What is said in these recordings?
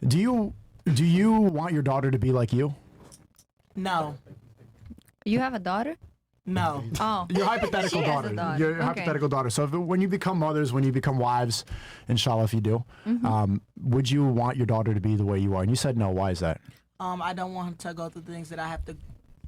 Do you want your daughter to be like you? No. You have a daughter? No. Oh. Your hypothetical She has a daughter. daughter. Your Okay. hypothetical daughter. So when you become mothers, when you become wives, inshallah, if you do, would you want your daughter to be the way you are? And you said no. Why is that? I don't want her to go through the things that I have to.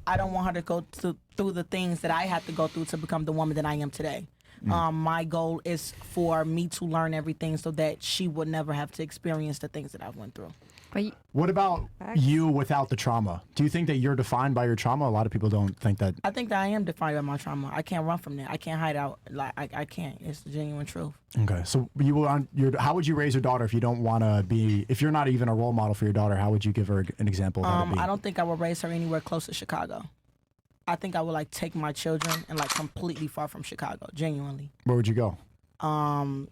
I don't want her to go through the things that I have to go through to become the woman that I am today. My goal is for me to learn everything so that she would never have to experience the things that I went through. But What about you without the trauma? Do you think that you're defined by your trauma? A lot of people don't think that. I think that I am defined by my trauma. I can't run from that. I can't hide out. Like I can't. It's the genuine truth. Okay, so you will how would you raise your daughter if you don't want to be, if you're not even a role model for your daughter? How would you give her an example of how to be? I don't think I would raise her anywhere close to Chicago. I think I would like take my children and like completely far from Chicago. Genuinely. Where would you go? I'm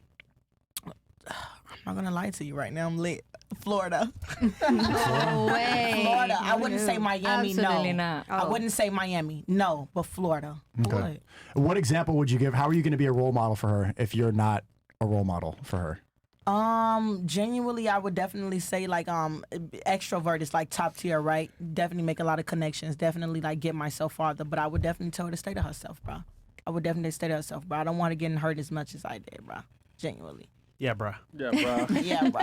not gonna lie to you right now. I'm lit. Florida. no way. Florida. I wouldn't say Miami. Absolutely no. not. I wouldn't say Miami. No, but Florida. Okay. What example would you give? How are you going to be a role model for her if you're not a role model for her? Genuinely, I would definitely say like extrovert is like top tier, right? Definitely make a lot of connections. Definitely like get myself farther. But I would definitely tell her to stay to herself, bro. I would definitely stay to herself, bro. I don't want to get hurt as much as I did, bro. Genuinely. Yeah, bruh. Yeah, bro. Yeah, bro.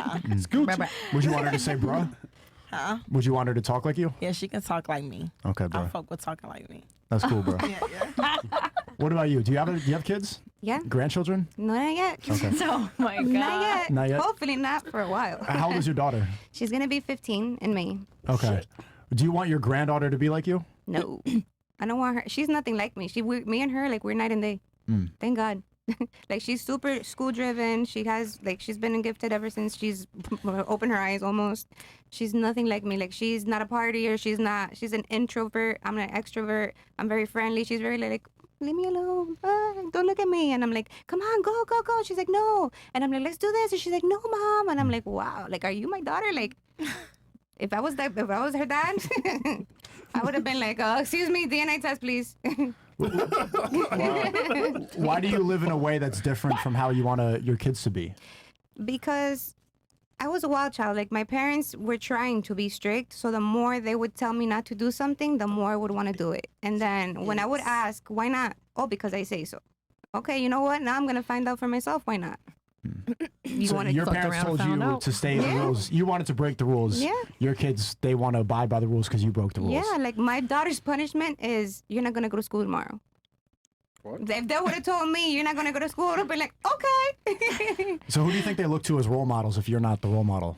Would you want her to say bruh? Huh? Would you want her to talk like you? Yeah, she can talk like me. Okay, I bro. fuck with talking like me. That's cool, bro. Yeah. What about you? Do you have kids? Yeah. Grandchildren? No, not yet. Okay. Oh my God. Not yet. Not yet? Hopefully not for a while. How old is your daughter? She's going to be 15 in May. Okay. Do you want your granddaughter to be like you? No. I don't want her. She's nothing like me. Me and her, like, we're night and day. Thank God. Like, she's super school driven. She's been gifted ever since she's opened her eyes almost. She's nothing like me. Like, she's not a partier. She's an introvert. I'm an extrovert. I'm very friendly. She's very like, leave me alone. Don't look at me. And I'm like, come on, go, go, go. She's like, no. And I'm like, let's do this. And she's like, no, mom. And I'm like, wow. Like, are you my daughter? Like, if I was her dad, I would have been like, excuse me, DNA test, please. Why do you live in a way that's different from how you want your kids to be? Because I was a wild child. Like, my parents were trying to be strict, so the more they would tell me not to do something, the more I would want to do it. And then when I would ask, why not? Oh, because I say so. Okay, you know what? Now I'm going to find out for myself. Why not? So your parents told you to stay in the rules. You wanted to break the rules. Yeah. Your kids, they want to abide by the rules because you broke the rules. Yeah, like my daughter's punishment is you're not going to go to school tomorrow. What? If they would have told me you're not going to go to school, I'd be like, okay. So who do you think they look to as role models if you're not the role model?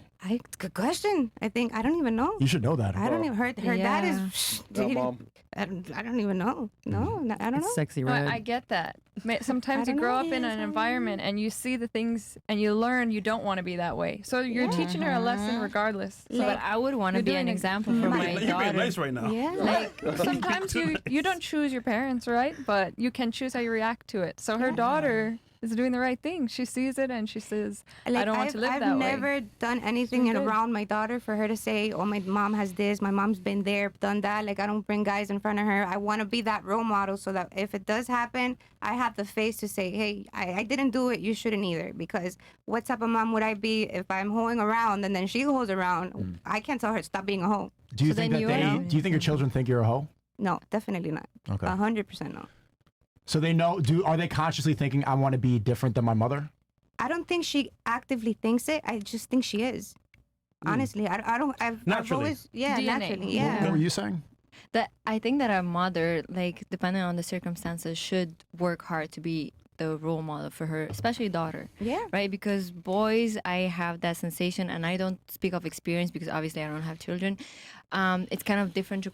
Good question. I don't even know. You should know that. I don't even, her dad is, No, mom. I don't even know. No, I don't know. Sexy Well, red. I get that. Sometimes I you don't grow know. up in an environment and you see the things and you learn you don't want to be that way. So you're teaching her a lesson regardless. So Like, but I would want to you're be doing an it- example for my You're being daughter. nice right now. Yeah. Like sometimes you don't choose your parents, right? But you can choose how you react to it. So her daughter is doing the right thing. She sees it and she says, I don't want to live I've that way. never done anything She's good. around my daughter for her to say, oh, my mom has this, my mom's been there, done that. Like, I don't bring guys in front of her. I want to be that role model so that if it does happen, I have the face to say, hey, I didn't do it. You shouldn't either. Because what type of mom would I be if I'm hoeing around and then she hoes around? I can't tell her, stop being a hoe. Do you So think then that do you think your children think you're a hoe? No, definitely not. Okay. 100% no. So they know, are they consciously thinking, I want to be different than my mother? I don't think she actively thinks it. I just think she is. Honestly, I've Naturally. always, yeah, DNA. naturally, yeah. What were you saying? That I think that a mother, like depending on the circumstances, should work hard to be the role model for her, especially daughter. Yeah. Right? Because boys, I have that sensation, and I don't speak of experience because obviously I don't have children. It's kind of different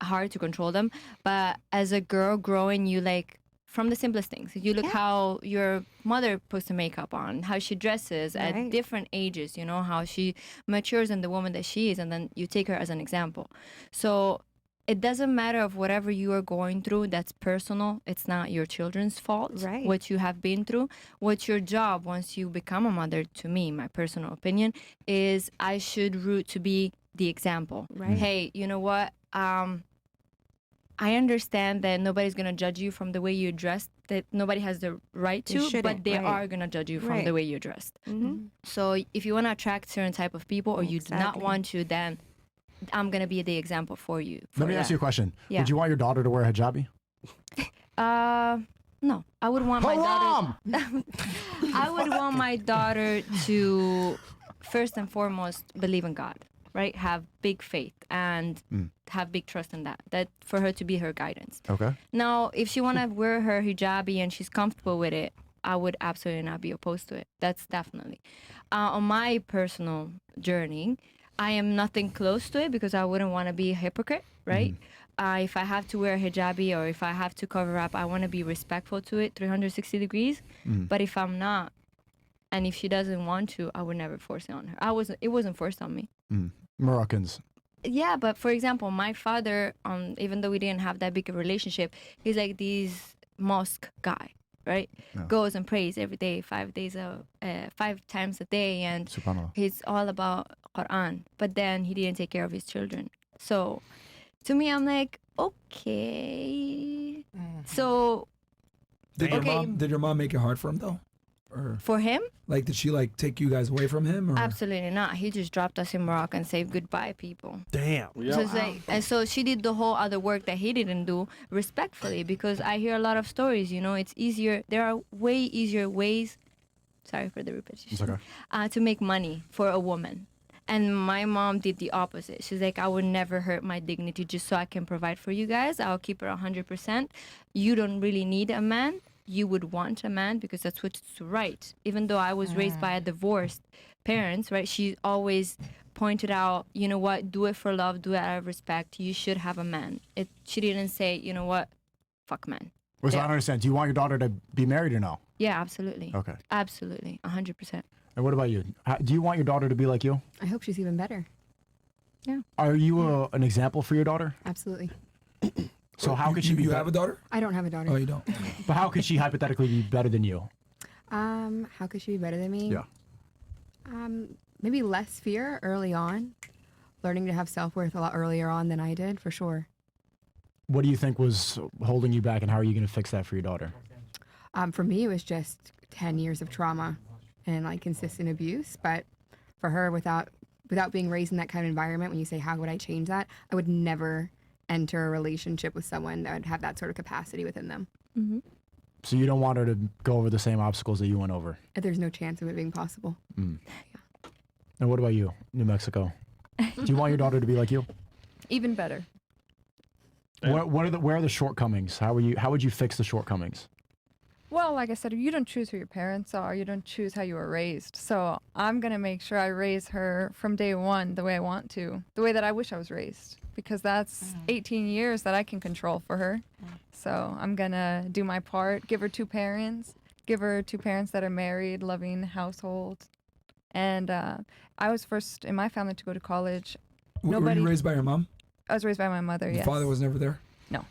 hard to control them. But as a girl growing, you like from the simplest things. You look how your mother puts the makeup on, how she dresses at different ages, you know, how she matures in the woman that she is, and then you take her as an example. So it doesn't matter of whatever you are going through, that's personal. It's not your children's fault, Right. what you have been through. What's your job once you become a mother, to me, my personal opinion, is I should root to be the example. Right. Hey, you know what? I understand that nobody's gonna judge you from the way you dressed. That nobody has the right You to, shouldn't, but they right. are gonna judge you from Right. the way you're dressed. Mm-hmm. So if you wanna attract certain type of people, or you do not Exactly. want to, then I'm gonna be the example for you. Let me for ask you a that. question. Yeah. Would you want your daughter to wear a hijabi? No, I would want my daughter. Haram! I would want my daughter to first and foremost believe in God, right? Have big faith and have big trust in that. That for her to be her guidance. Okay. Now, if she wanna wear her hijabi and she's comfortable with it, I would absolutely not be opposed to it. That's definitely. On my personal journey, I am nothing close to it because I wouldn't want to be a hypocrite, right? If I have to wear a hijabi or if I have to cover up, I want to be respectful to it 360 degrees. But if I'm not, and if she doesn't want to, I would never force it on her. It wasn't forced on me. Moroccans. Yeah, but for example, my father, even though we didn't have that big a relationship, he's like this mosque guy, right? Yeah. Goes and prays every day, 5 times a day, and Subhanallah. he's all about Quran. But then he didn't take care of his children. So to me, I'm like, okay. So Did Okay. your mom make it hard for him though? Or for him, like did she like take you guys away from him? Or? absolutely not. He just dropped us in Morocco and said goodbye, people. Damn. So it's like, and so she did the whole other work that he didn't do respectfully, because I hear a lot of stories, it's easier. There are way easier ways, sorry for the repetition, It's okay. to make money for a woman. And my mom did the opposite. She's like, I would never hurt my dignity just so I can provide for you guys. I'll keep her 100%. You don't really need a man. You would want a man because that's what's right. Even though I was raised by a divorced parents, right? She always pointed out, you know what, do it for love, do it out of respect. You should have a man. She didn't say, you know what, fuck man. Well, so I Yeah. don't understand. Do you want your daughter to be married or no? Yeah, absolutely. Okay. Absolutely, 100%. And what about you? Do you want your daughter to be like you? I hope she's even better. Are you an example for your daughter? Absolutely. So how could she be You better? have a daughter? I don't have a daughter. Oh, you don't. But how could she hypothetically be better than you? How could she be better than me? Yeah. Maybe less fear early on. Learning to have self-worth a lot earlier on than I did, for sure. What do you think was holding you back, and how are you going to fix that for your daughter? For me, it was just 10 years of trauma and like consistent abuse. But for her, without being raised in that kind of environment, when you say, how would I change that? I would never enter a relationship with someone that would have that sort of capacity within them. So you don't want her to go over the same obstacles that you went over. And there's no chance of it being possible. And what about you, New Mexico? Do you want your daughter to be like you? Even better. Where are the shortcomings? How would you fix the shortcomings? Well, like I said, you don't choose who your parents are. You don't choose how you were raised. So I'm going to make sure I raise her from day one the way I want to, the way that I wish I was raised, because that's 18 years that I can control for her. So I'm going to do my part, give her two parents that are married, loving household. And I was first in my family to go to college. Were Nobody- you raised by your mom? I was raised by my mother, Your yes. father was never there? No.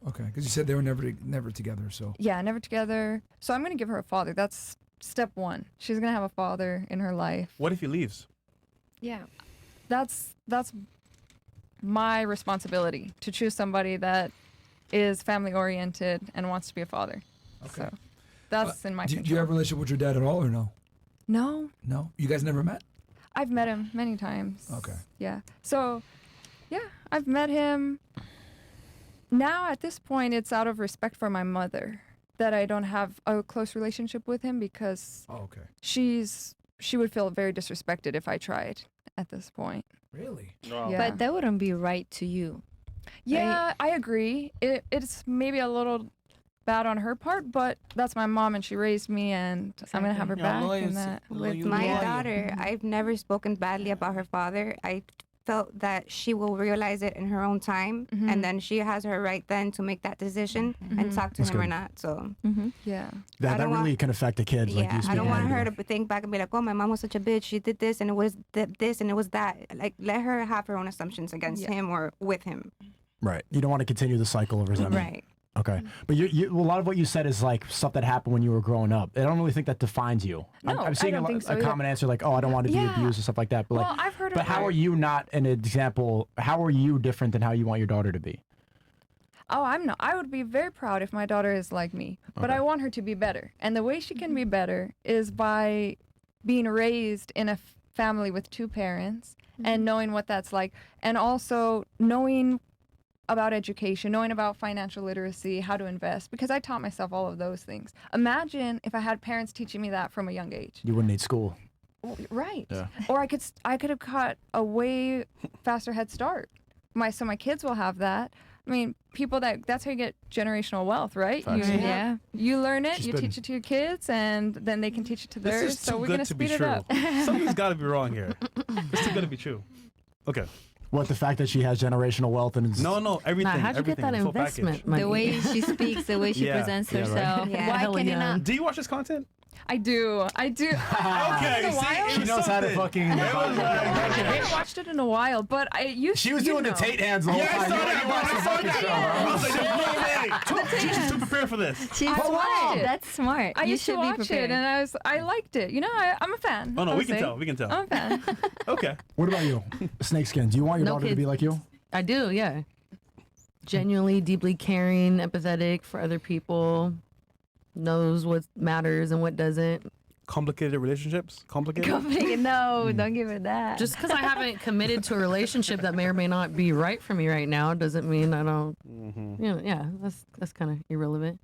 Okay, because you said they were never together, so. Yeah, never together. So I'm going to give her a father. That's step one. She's going to have a father in her life. What if he leaves? Yeah. That's my responsibility to choose somebody that is family oriented and wants to be a father. Okay. So that's in my Do control. you have a relationship with your dad at all or no? No, No? You guys never met? I've met him many times. Okay. Yeah. So, yeah, I've met him. Now at this point, it's out of respect for my mother that I don't have a close relationship with him, because Oh, okay. she would feel very disrespected if I tried at this point. Really? Yeah. But that wouldn't be right to you. Yeah, I agree. It's maybe a little bad on her part, but that's my mom and she raised me, and I'm gonna have her Your back. loyalty. And that. With You my loyal. daughter, I've never spoken badly about her father. I felt that she will realize it in her own time, and then she has her right then to make that decision and talk to That's him or good. not. So Yeah. That don't really want- can affect the kids. Like yeah, you I speaking don't want into her it. to think back and be like, "Oh, my mom was such a bitch. She did this, and it was this, and it was that." Like, let her have her own assumptions against Yeah. him or with him. Right. You don't want to continue the cycle of resentment. Right. Okay. But a lot of what you said is like stuff that happened when you were growing up. I don't really think that defines you. No, I'm seeing I don't think so a either. common answer like, oh, I don't want to be Yeah. abused and stuff like that. But Well, like, I've heard but of how her- are you not an example? How are you different than how you want your daughter to be? I would be very proud if my daughter is like me, but I want her to be better. And the way she can be better is by being raised in a family with 2 parents and knowing what that's like, and also knowing about education, knowing about financial literacy, how to invest, because I taught myself all of those things. Imagine if I had parents teaching me that from a young age. You wouldn't need school. Right. Yeah. Or I could have caught a way faster head start. So my kids will have that. I mean, that's how you get generational wealth, right? Facts. Yeah. You learn it, She's you been- teach it to your kids, and then they can teach it to This theirs. is So too we're good gonna to be speed it true. up. Something's got to be wrong here. It's too good to be true. Okay. What, the fact that she has generational wealth and is No, everything. Now, how'd you get everything, that the full investment package. money? The way she speaks, the way she Yeah. presents Yeah, right. herself. Yeah. Why Hella can it young. not? Do you watch this content? I do. Okay. It's been a see, while. it she was knows how to something. fucking. I haven't watched it in a while, but I used. She was you doing the know. Tate hands the whole Yeah, I time. saw You that, bro. watched the I saw fucking that. show, I bro. was like, there's no way. She's too prepared for this. She's I smart. watched it. That's smart. I you used to should be watch prepared. it, and I liked it. You know, I'm a fan. Oh, no, I we would can say. tell. We can tell. I'm a fan. Okay. What about you, Snakeskin? Do you want your No daughter to kids. be like you? I do, yeah. Genuinely, deeply caring, empathetic for other people, knows what matters and what doesn't. Complicated relationships? Complicated? No, don't give her that. Just because I haven't committed to a relationship that may or may not be right for me right now doesn't mean I don't. Yeah, that's kind of irrelevant.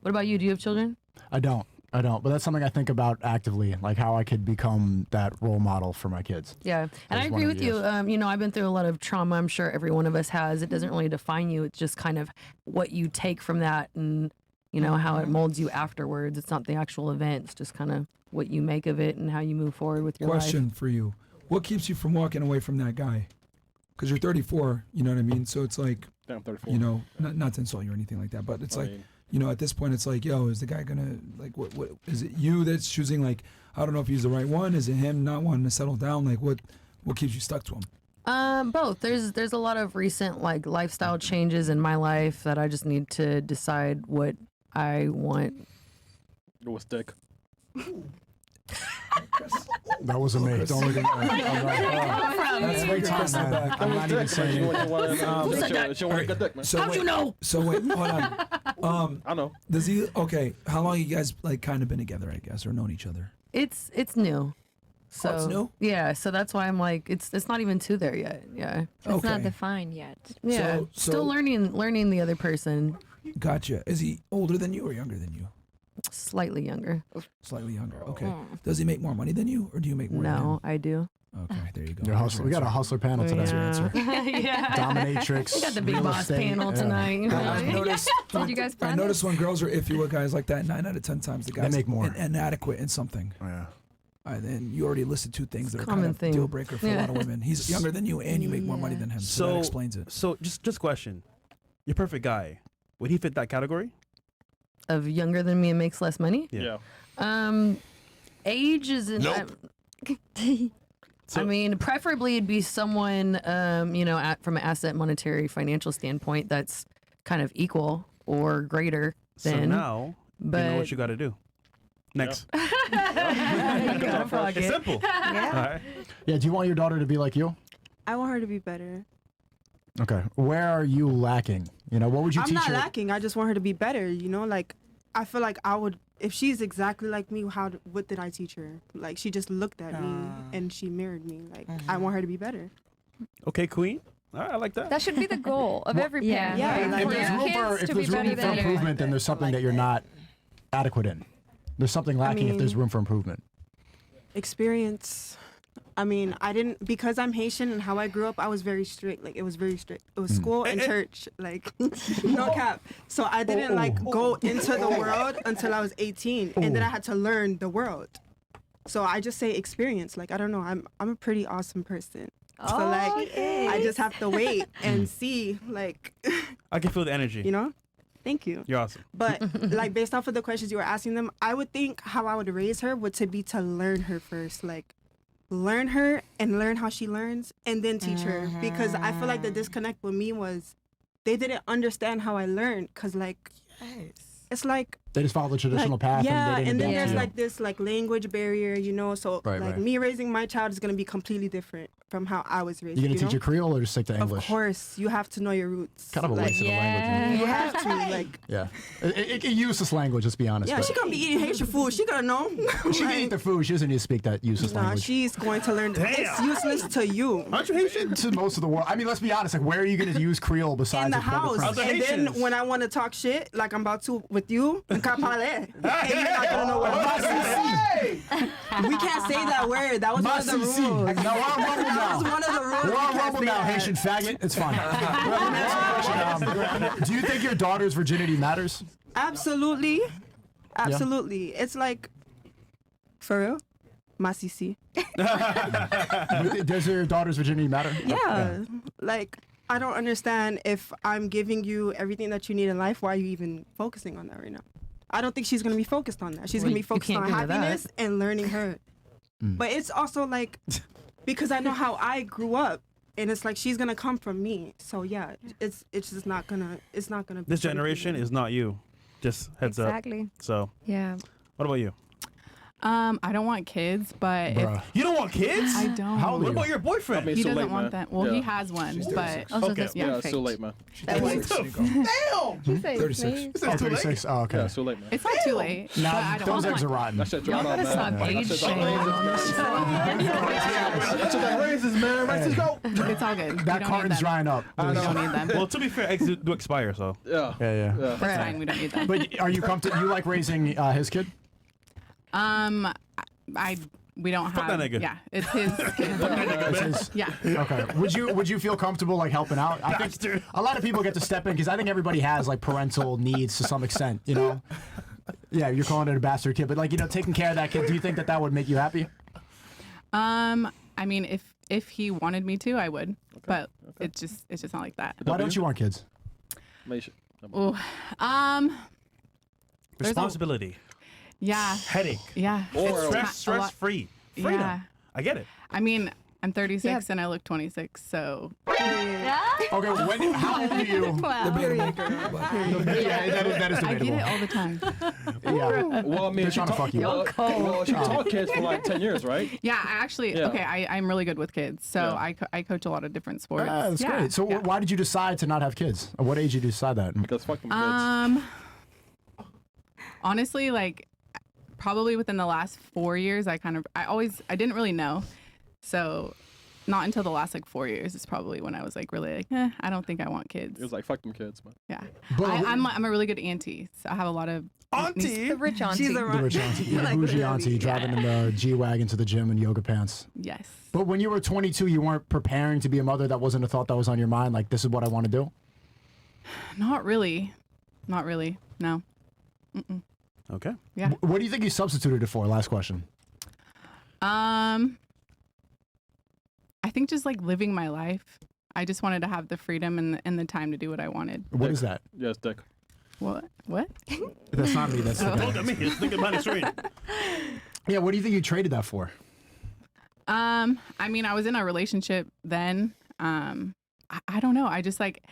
What about you? Do you have children? I don't. But that's something I think about actively, like how I could become that role model for my kids. Yeah, and I That's one agree of with the you. You know, I've been through a lot of trauma. I'm sure every one of us has. It doesn't really define you. It's just kind of what you take from that, and you know how it molds you afterwards. It's not the actual event. It's just kind of what you make of it and how you move forward with your Question life. for you: what keeps you from walking away from that guy? Because you're 34. You know what I mean? So it's like, Damn, 34. you know, not to insult you or anything like that, but it's like, you know, at this point, it's like, yo, is the guy gonna like what is it you that's choosing? Like, I don't know if he's the right one. Is it him not wanting to settle down? Like, what keeps you stuck to him? Both. There's a lot of recent like lifestyle changes in my life that I just need to decide what I want. It was thick. That wasn't me. Don't look at me. I'm like, that's big time, man. I'm not even saying She it. want a good dick, man. So how'd you know? So wait, hold on. I know. Does he? Okay, how long you guys like kind of been together? I guess or known each other? It's new. So it's new? Yeah, so that's why I'm like it's not even to there yet. Yeah. It's Okay. not defined yet. Yeah. So- Still learning the other person. Gotcha. Is he older than you or younger than you? Slightly younger. Slightly younger. Okay. Does he make more money than you, or do you make more? No, I do. Than him? Okay, there you go. You're a hustler. We got a hustler panel today. Yeah. Dominatrix. We got the big real boss estate. panel Yeah. tonight. You know? I've noticed. Did you guys I plan noticed when girls are iffy with guys like that, 9 out of 10 times the guys make more. inadequate in something. Yeah. And you already listed 2 things that are Common kind of thing. deal breaker for a lot of women. He's younger than you, and you make more money than him. So, that explains it. So just question. Your perfect guy. Would he fit that category? Of younger than me and makes less money. Yeah. Age is Nope. I mean, preferably it'd be someone, you know, from an asset, monetary, financial standpoint that's kind of equal or greater So than. now but you know what you got to do. Next. you gotta fuck It's it. simple. Yeah. All right. Yeah. Do you want your daughter to be like you? I want her to be better. Okay. Where are you lacking? You know, what would you I'm teach not her? lacking. I just want her to be better. You know, like I feel like I would if she's exactly like me. What did I teach her? Like she just looked at me and she mirrored me. Like I want her to be better. Okay, Queen. All right, I like that. That should be the goal of every Yeah. parent. Yeah, right? like- If For there's your room for, kids if to there's be room better for than you. improvement, then there's something that you're not adequate in. There's something lacking if there's mean- room for improvement. Experience. I mean, I didn't because I'm Haitian and how I grew up. I was very strict. Like it was very strict. It was school and church. Like no cap. So I didn't like go into the world until I was 18, and then I had to learn the world. So I just say experience. Like I don't know. I'm a pretty awesome person. So like I just have to wait and see. Like I can feel the energy. you know. Thank you. You're awesome. But like based off of the questions you were asking them, I would think how I would raise her would to be to learn her first, like learn her and learn how she learns and then teach her, because I feel like the disconnect with me was they didn't understand how I learned, because like it's like They just follow the traditional path. Yeah, and, and then adapt there's to you. like this like language barrier, you know. So Right, like right. me raising my child is gonna be completely different from how I was raised. You gonna you teach know? her Creole or just stick to Of English? course, you have to know your roots. Kind of a waste of the language. You have to like. Yeah, it useless language. Let's be honest. Yeah, but she gonna be eating Haitian food. She gonna know. she can eat the food. She doesn't need to speak that useless Nah, language. she's going to learn. It's useless to you. Aren't you Haitian? To most of the world. I mean, let's be honest. Like, where are you going to use Creole besides In the your corporate house, friends? and then when I want to talk shit, like I'm about to with you, and you're not gonna know what I'm saying. We can't say that word. That was one of the rules. No, we're on Rumble now. That was one of the rules. We're We on can't Rumble say now, that. Haitian faggot. It's fine. Let me ask you a question. Do you think your daughter's virginity matters? Absolutely, absolutely. It's like, for real, Masisi. Does your daughter's virginity matter? Yeah, like I don't understand if I'm giving you everything that you need in life. Why are you even focusing on that right now? I don't think she's gonna be focused on that. She's Well, gonna be you focused can't on give her that. happiness and learning her. But it's also like because I know how I grew up, and it's like she's gonna come from me. So yeah, it's just not gonna be This something- generation is not you. Just heads Exactly. up. So, Yeah. what about you? I don't want kids, but if Bruh. You don't want kids? I don't. How old What are about you? your boyfriend? I mean, He it's too doesn't late, want man. that. Well, he Yeah. has one, She's but 36. Also, Okay. that's Yeah, it's perfect. too late, man. That What works. the Sneako. Damn! 36. Oh, 36. Oh, okay. Yeah, it's too late, man. it's not too late. but I Nah, don't those want eggs are rotten. That shit Y'all dropped gotta out, stop man. age That shit shaming dropped on this show. That's what that raises, man. Raises go. It's all good. We That don't carton's need them. drying up. We don't need them. Well, to be fair, eggs do expire, so. Yeah. Yeah. That's fine. We don't need them. But are you comfortable? You like raising his kid? We don't Fuck have. that nigga. Yeah, it's his kid. It's his- Yeah. Okay. Would you feel comfortable like helping out? I think Bastard. a lot of people get to step in because I think everybody has like parental needs to some extent. You know. Yeah, you're calling it a bastard kid, but like taking care of that kid. Do you think that would make you happy? I mean, if he wanted me to, I would. But it's just not like that. Why don't you want kids? Ooh. Responsibility. Yeah. Headache. Yeah. Or- It's Stress free. Freedom. Yeah. I get it. I mean, I'm 36 and I look 26, so Okay. How old are you? Debatable. Yeah, that is I get debatable. it all the time. Yeah. Well, I mean, They're trying to fuck you. Well, she taught kids for like 10 years, right? Yeah, I actually, Yeah. okay, I'm really good with kids, so Yeah. I coach a lot of different sports. That's yeah, great. So yeah. why did you decide to not have kids? At what age did you decide that? Because fuck them kids. Honestly, like probably within the last 4 years, I didn't really know. So not until the last like 4 years is probably when I was like really like, I don't think I want kids. It was like, fuck them kids, man. Yeah. But- I'm a really good auntie. So I have a lot of Auntie? The rich auntie. She's a The rich auntie, yeah, Like, bougie literally, auntie driving in the G-Wagon to the gym in yoga pants. Yes. But when you were 22, you weren't preparing to be a mother. That wasn't a thought that was on your mind. Like, this is what I want to do. Not really. No. Okay. Yeah. What do you think you substituted it for? Last question. I think just like living my life. I just wanted to have the freedom and the time to do what I wanted. What is that? Yes, dick. What? That's not me. That's the Look at me. Just think about the screen. Yeah. What do you think you traded that for? I mean, I was in a relationship then. I don't know. I just like,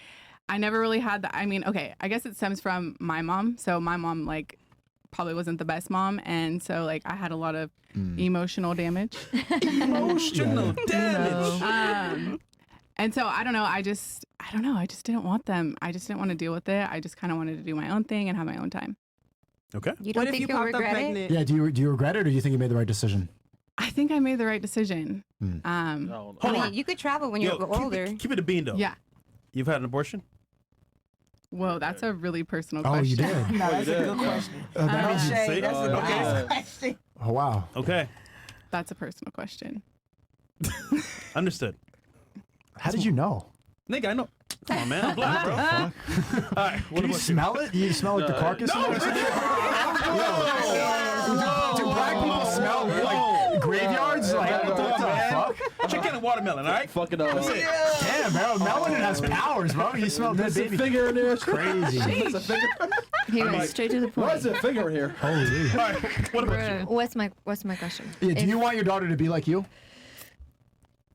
I never really had that. I mean, okay, I guess it stems from my mom. So my mom like probably wasn't the best mom. And so like I had a lot of emotional damage. Emotional damage. And so I don't know. I don't know. I just didn't want them. I just didn't want to deal with it. I just kind of wanted to do my own thing and have my own time. Okay. You don't What if think you you'll popped up regret it? pregnant? Yeah. Do you regret it, or do you think you made the right decision? I think I made the right decision. I mean, you could travel when you're older. Keep it a bean, though. Yeah. You've had an abortion? Whoa, that's a really personal Oh, question. you did. No, that's a good question. That means you- Shay, that's a good okay. question. Oh wow. Okay. That's a personal question. Understood. How did you know? Nigga, I know. Come on, man. I'm black, bro. All right. What Can you about smell it? You smell like the carcass? No, in there? Do black people smell like graveyards? Like, what the fuck? Chicken and watermelon, all right? Fucking That's it. Damn, bro. Melanin has powers, bro. You smell dead baby. finger in there. Crazy. There's a finger. He went straight to the point. Why is there a finger in here? Holy. All right. What about you? What's my question? Yeah, do you want your daughter to be like you?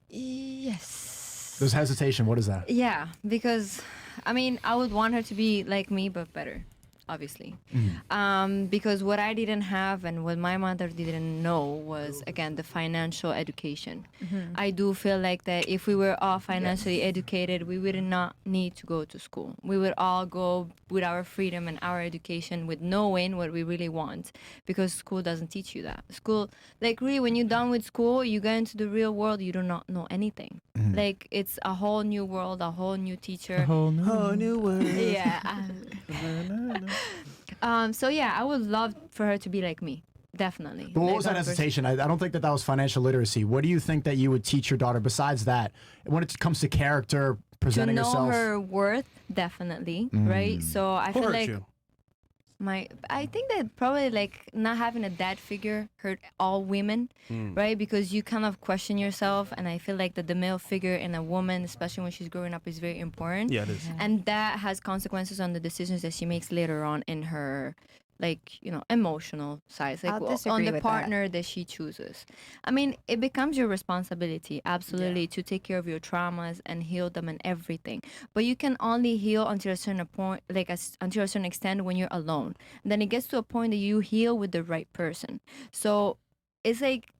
Yes. There's hesitation. What is that? Yeah, because I mean, I would want her to be like me, but better. obviously. Because what I didn't have and what my mother didn't know was, again, the financial education. I do feel like that if we were all financially educated, we would not need to go to school. We would all go with our freedom and our education with knowing what we really want, because school doesn't teach you that. School, like really, when you're done with school, you go into the real world, you do not know anything. Like it's a whole new world, a whole new teacher. Whole new world. Yeah. So yeah, I would love for her to be like me. Definitely. But what Like was that 100%. hesitation? I don't think that was financial literacy. What do you think that you would teach your daughter besides that? When it comes to character, To presenting know yourself? her worth, definitely, right? So I Who feel hurt like you? I think that probably like not having a dad figure hurt all women, right? Because you kind of question yourself, and I feel like that the male figure in a woman, especially when she's growing up, is very important. Yeah, it is. And that has consequences on the decisions that she makes later on in her, like, you know, emotional side, like I'll on disagree the with partner that she chooses. I mean, it becomes your responsibility, absolutely, to take care of your traumas and heal them and everything. But you can only heal until a certain point, like until a certain extent when you're alone. And then it gets to a point that you heal with the right person. So it's like,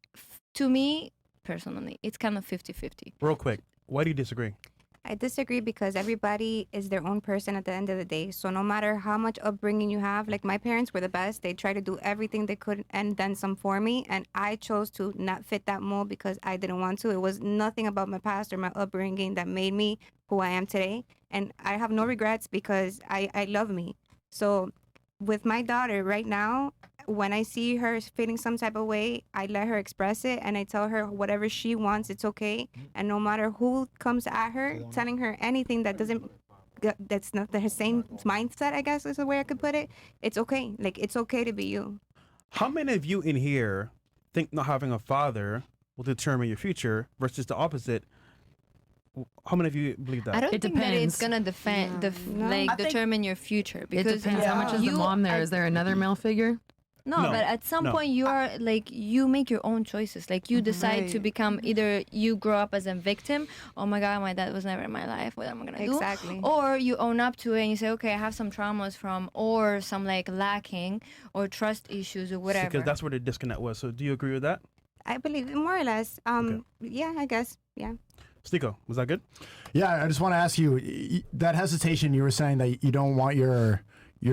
to me, personally, it's kind of 50-50. Real quick, why do you disagree? I disagree because everybody is their own person at the end of the day. So no matter how much upbringing you have, like my parents were the best. They tried to do everything they could and then some for me. And I chose to not fit that mold because I didn't want to. It was nothing about my past or my upbringing that made me who I am today. And I have no regrets because I love me. So with my daughter right now, when I see her feeling some type of way, I let her express it and I tell her whatever she wants, it's okay. And no matter who comes at her, telling her anything that that's not the same mindset, I guess is the way I could put it, it's okay. Like, it's okay to be you. How many of you in here think not having a father will determine your future versus the opposite? How many of you believe that? I don't It think that it's depends. gonna defend, No. like I think- determine your future, It because depends. How much is the you- mom there? I- Is there another male figure? No, No, but at some no. point you are like, you make your own choices. Like you decide to Right. become, either you grow up as a victim, oh my God, my dad was never in my life, what am I gonna do? Exactly. Or you own up to it and you say, okay, I have some traumas from, or some like lacking or trust issues or whatever. Because that's where the disconnect was. So do you agree with that? I believe it more or less. Yeah, I guess. Yeah. Sneako, was that good? Yeah, I just want to ask you, that hesitation, you were saying that you don't want your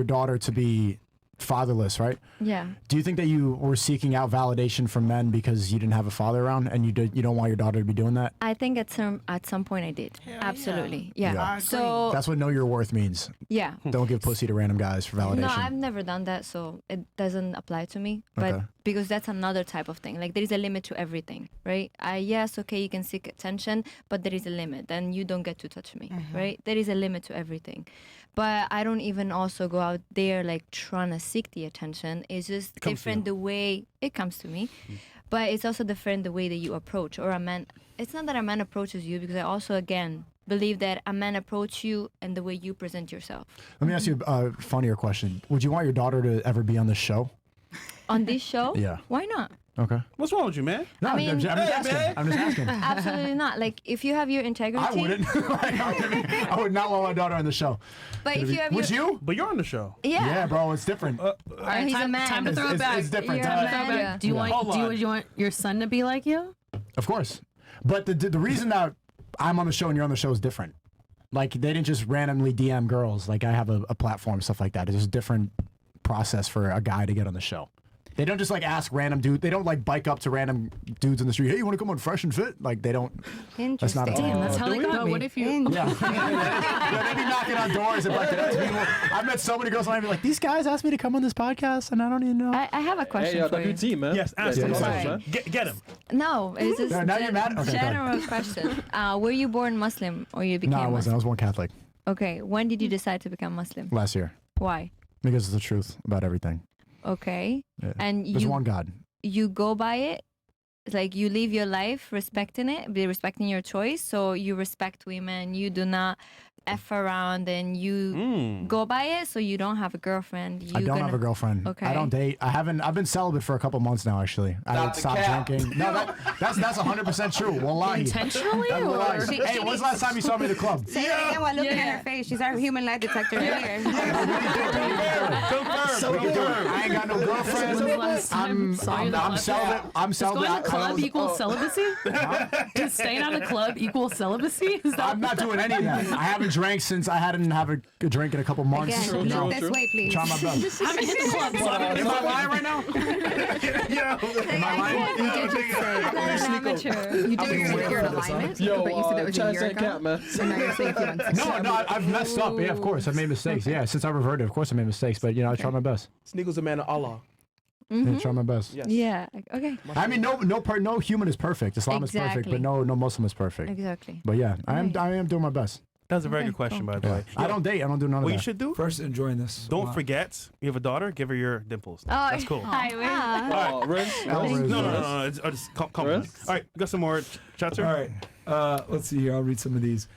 daughter to be fatherless, right? Yeah. Do you think that you were seeking out validation from men because you didn't have a father around, and you don't want your daughter to be doing that? I think at some point I did. Hell Absolutely. Yeah. Yeah. I agree. So That's what know your worth means. yeah. Don't give pussy to random guys for validation. No, I've never done that, so it doesn't apply to me. But Okay. because that's another type of thing. Like there is a limit to everything, right? Yes, okay, you can seek attention, but there is a limit, and you don't get to touch me, right? There is a limit to everything. But I don't even also go out there like trying to seek the attention. It's just comes to different you. the way it comes to me. But it's also different the way that you approach, or a man. It's not that a man approaches you, because I also, again, believe that a man approach you and the way you present yourself. Let me ask you a funnier question. Would you want your daughter to ever be on the show? On this show? Yeah. Why not? Okay. What's wrong with you, man? No, I mean- I'm just asking. I'm just asking. Absolutely not. Like if you have your integrity. I wouldn't. I would not want my daughter on the show. But if you have Would your, you? But you're on the show. Yeah. Yeah, bro, it's different. He's a man. Time to throw it It's- back. it's different. You're a man. Yeah. Do you want Hold on. you want your son to be like you? Of course. But the reason that I'm on the show and you're on the show is different. Like, they didn't just randomly DM girls. Like, I have a platform, stuff like that. It's just a different process for a guy to get on the show. They don't just, like, ask random dude. They don't, like, bike up to random dudes in the street. Hey, you want to come on Fresh and Fit? Like, they don't. That's not a Interesting. Damn, that's how they got But me. what if you? Yeah. Yeah, they be knocking on doors and like people. I've met so many girls and I'd be like, these guys asked me to come on this podcast and I don't even know. I have a question Hey, for you. WT, man. Yes, ask Yeah, him. yeah, Sorry. man. Get him. No, it's just Now you're mad? Okay, go ahead. general question. Were you born Muslim or you became No, I wasn't. I Muslim? was born Catholic Okay, when did you decide to become Muslim? last year Why? because it's the truth about everything. Okay, Yeah. and There's one God. you go by it. It's like you live your life respecting it, be respecting your choice. So you respect women. You do not F around and you go by it, so you don't have a girlfriend. I don't have a girlfriend. Okay. I don't date. I've been celibate for a couple months now. Actually, I stopped drinking. No, that's 100% true. Wallahi. Intentionally? That's wallahi. She- Hey, she when's the last time you saw me at the club? Say it again while looking at her face. She's our human lie detector right here. I ain't got no girlfriend. I'm celibate. I'm celibate. Going to club equals celibacy? Does staying at a club equal celibacy? Is that I'm not doing any of that. I haven't drank since I hadn't have a drink in a couple months. Again, look this way, please. Try my best. I'm in the club. Am I lying right now? Am I lying? You did say you're in alignment, Yo, but you said that was a Chad year said ago. cat, man. So now you're saying if you want to No, I've messed up. Yeah, of course, I've made mistakes. Yeah, since I reverted, of course, I made mistakes. But I try my best. Sneako's a man of Allah. Yeah, try my best. Yes. Yeah. Okay. I mean, no human is perfect. Islam is perfect, Exactly. but no Muslim is perfect. Exactly. But yeah, I am doing my best. That was a very Okay, good question, cool. by the way. I don't date. I don't do none of What that. you should do? First, enjoying this. Don't forget, you have a daughter. Give her your dimples. Oh, That's cool. I wish. Oh, Riz? No. Just calm down. Riz? All right, got some more chats here. All right. Let's see here. I'll read some of these.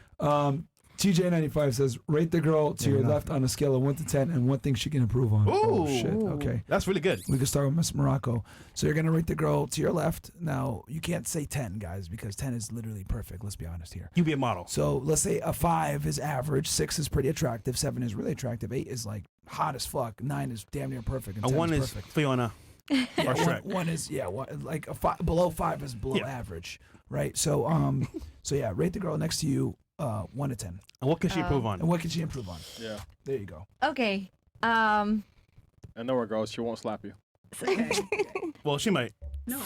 TJ95 says, rate the girl to your left on a scale of 1 to 10 and one thing she can improve on. Oh, shit. Okay. That's really good. We can start with Miss Morocco. So you're going to rate the girl to your left. Now, you can't say 10, guys, because 10 is literally perfect. Let's be honest here. You be a model. So let's say a 5 is average, 6 is pretty attractive, 7 is really attractive, 8 is like hot as fuck, 9 is damn near perfect, and And 10 one is perfect. Fiona. Yeah, or Shrek. one is like a 5, below 5 is below average, right? So so yeah, rate the girl next to you 1 to 10. And what can she improve on? And what can she improve on? Yeah. There you go. Okay. And nowhere, girls. She won't slap you. Well, she might. No.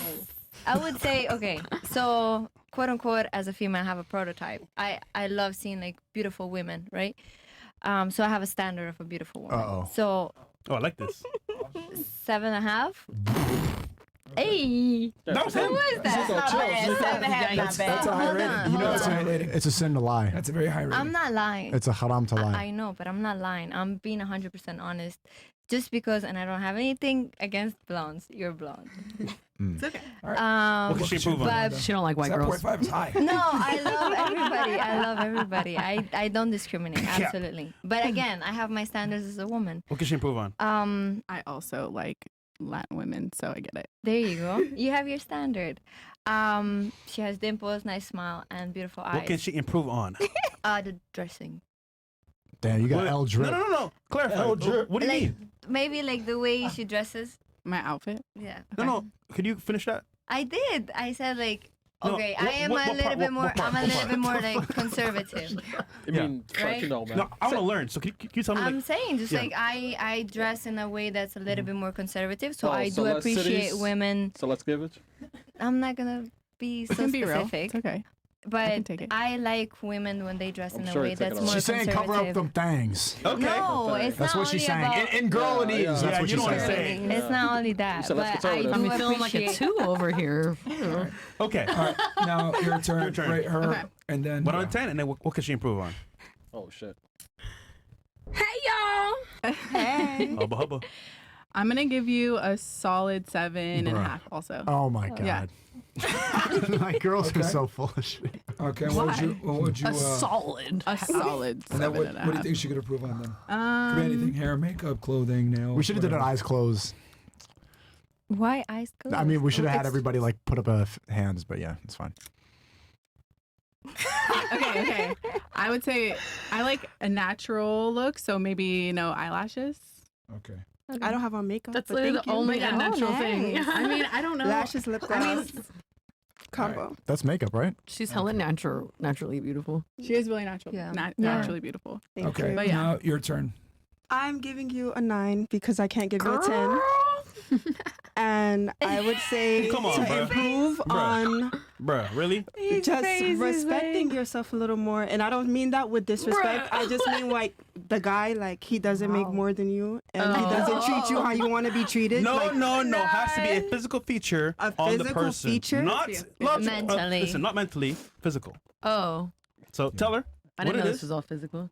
I would say, okay, so quote unquote, as a female, I have a prototype. I love seeing like beautiful women, right? So I have a standard of a beautiful woman. Uh-oh. So Oh, I like this. 7.5. Hey, That was who him. was that? Not bad. Not bad. That's a high Hold rating. on, You know, hold it's on. it's a sin to lie. That's a very high rating. I'm not lying. It's a haram to lie. I know, but I'm not lying. I'm being 100% honest. Just because, and I don't have anything against blondes. You're blonde. It's okay. What can she improve on? but She don't like white girls. 7.5 is high. no, I love everybody. I love everybody. I don't discriminate. Absolutely. But again, I have my standards as a woman. What can she improve on? I also like Latin women, so I get it. There you go. You have your standard. She has dimples, nice smile, and beautiful eyes. What can she improve on? The dressing. Damn, you got L drip. No. Clarify. L drip. What do you Like, mean? maybe like the way she dresses. My outfit. Yeah. No. Could you finish that? I did. I said like, No, okay, what- I am what a little part- bit more. what part- I'm a what little part? bit more like conservative. You mean, Right? you know, man. No, I want to learn. So can you tell me? I'm Like, saying just yeah. like I dress in a way that's a little bit more conservative, so Oh, I so do let's appreciate cities. women. So let's give it. I'm not gonna be so It can be real. specific, It's okay. but take it. I like women when they dress I'm in a sure way you take that's it more She's saying cover up conservative. them things. okay. No, it's That's not what she's only saying. about. In girlness, Yeah, that's yeah, what you she's know what I'm saying. saying. It's not only that, So let's but I conservative. do I'm feeling like a appreciate. 2 over here. Okay. All right, now your turn. Your turn. Rate her, Okay. and then One out of 10, and then what can she improve on? Oh, shit. Hey, y'all. Hey. Hubba hubba. I'm gonna give you a solid 7.5. Bruh. Also. Oh my Yeah. god. Like girls are Okay. so full of shit. Okay, what would you A solid. A solid and then 7.5. what do you think she could improve on then? Could be anything: hair, makeup, clothing, nails. We should have did it whatever. eyes closed. Why eyes closed? I mean, we should have had It's- everybody like put up hands, but yeah, it's fine. okay. I would say I like a natural look, so maybe no eyelashes. Okay. I don't have on makeup. That's but literally thank the you. only Yeah. unnatural thing. I mean, I don't know. Lashes, lip gloss, combo. That's makeup, right? She's hella naturally beautiful. She is really natural. Yeah. Naturally beautiful. Thank Okay. you. But yeah. Now your turn. I'm giving you a 9 because I can't give you a 10. And I would say Come on, to bruh. improve on Bruh, really? just respecting yourself a little more. And I don't mean that with disrespect. I just mean like the guy, like he doesn't make more than you and he doesn't treat you how you want to be treated. No, like, no. Has to be a physical feature A on the physical person. feature? Not Mentally. listen, not mentally, physical. Oh, So tell her I what didn't know it this is. was all physical.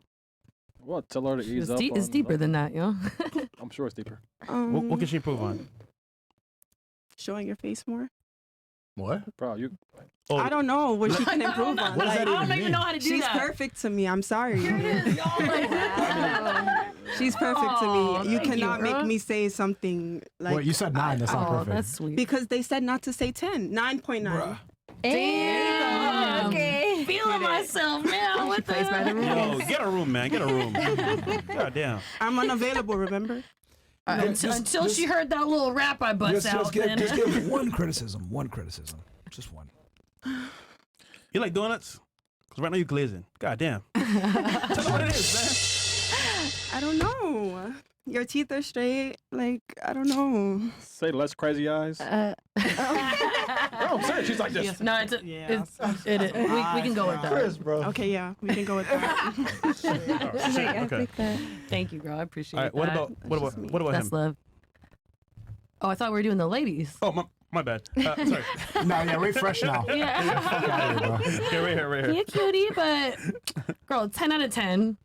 What? Tell her to ease up. It's on- deeper than that, yo. I'm sure it's deeper. What can she improve on? showing your face more. What? Bro, you. I don't know what she can improve on. What does that I don't even even mean? know how to do She's that. perfect to me. I'm sorry. Wow. She's perfect to Aw, me. You thank you, cannot make bro. me say something like. Wait, you said 9. That's not Oh, perfect. that's sweet. Because they said not to say 10. 9.9. Bruh. Damn. Okay. Feeling myself now. What the Plays by the rules. Yo, get a room, man. Get a room. God damn. I'm unavailable, remember? Until she heard that little rap I bust out. Just give one criticism. One criticism. Just one. You like donuts? Because right now you're glazing. God damn. Tell me what it is, I don't know. Your teeth are straight. Like, I don't know. Say less crazy eyes. Uh, Oh, I'm serious. She's like this. no, it's we can go with that. bro. Okay, yeah, we can go with that. man. Okay. Thank you, girl. I appreciate All right. that. What about That's him? love. Oh, I thought we were doing the ladies. Oh, my bad. Sorry. No, yeah, refresh now. Yeah. Fuck outta here, bro. Yeah, right here. You're cutie, but girl, 10 out of 10.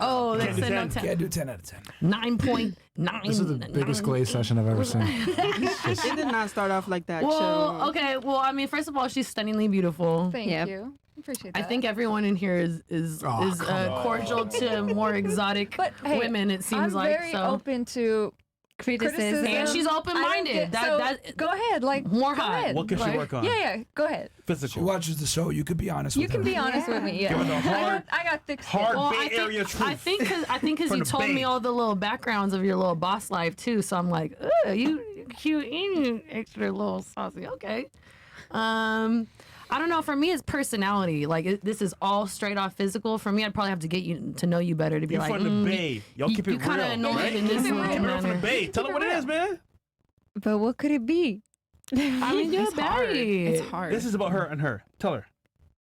Oh, they Can't do said no 10. 10. Can't do 10 out of 10. 9.9. This is the biggest glaze session I've ever seen. It did not start off like that. Well, chill. okay. Well, I mean, first of all, she's stunningly beautiful. Thank Yep. you. Appreciate I that. think everyone in here is Oh, come on. cordial to more exotic But hey, women. It seems I'm like very so. open to Criticism. And she's open-minded. That go ahead, like more go high. ahead. What can she Like, work on? Yeah, go ahead. She Physical. watches the show. You could be honest You with can her. be honest with me. Yeah, Give her the hard- I got thick skin. hard- Well, Bay Area truth. I think because From you the told Bay. me all the little backgrounds of your little boss life too, so I'm like, ugh, you cute and you extra little saucy. Okay. I don't know. For me, it's personality. Like this is all straight off physical. For me, I'd probably have to get you to know you better to be You're like. from the Bay. Y'all keep you it kind real. of annoyed right? in this Keep it little real from the manner. Bay. Tell her what it is, man. But what could it be? I mean, you're It's hard. baddie. It's hard. This is about her and her. Tell her.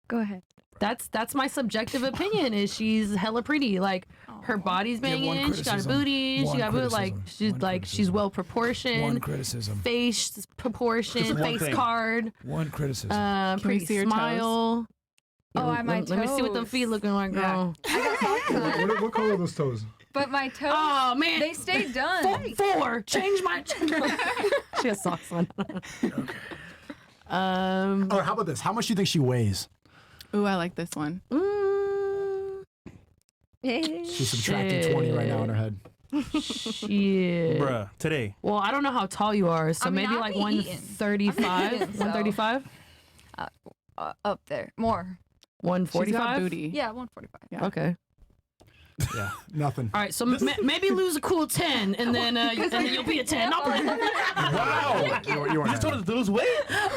Go ahead. That's my subjective opinion. Is she's hella pretty. Like her body's Yeah, one banging. She got a criticism. booty. One She got booty. Like criticism. she's One like she's criticism. well One proportioned. criticism. Face proportion. Just one Face thing. card. One criticism. we Pretty see her toes? smile. Oh, I have my let me see what them toes. feet looking like, girl. I got socks on, What color are those toes? but my toes Oh man, they stayed done. four. Change my. She has socks on. Or how about this? How much do you think she weighs? Ooh, I like this one. She's subtracting 20 right now in her head. Shit. Bruh, today. Well, I don't know how tall you are, so I mean, maybe I'll like be eating. 135. eating, so- 135. Up there, more. 145. Booty. Yeah, 145. Yeah. Okay. Yeah, nothing. All right, so maybe lose a cool 10, and then you'll be a 10. No, Wow. You You just told us to lose weight?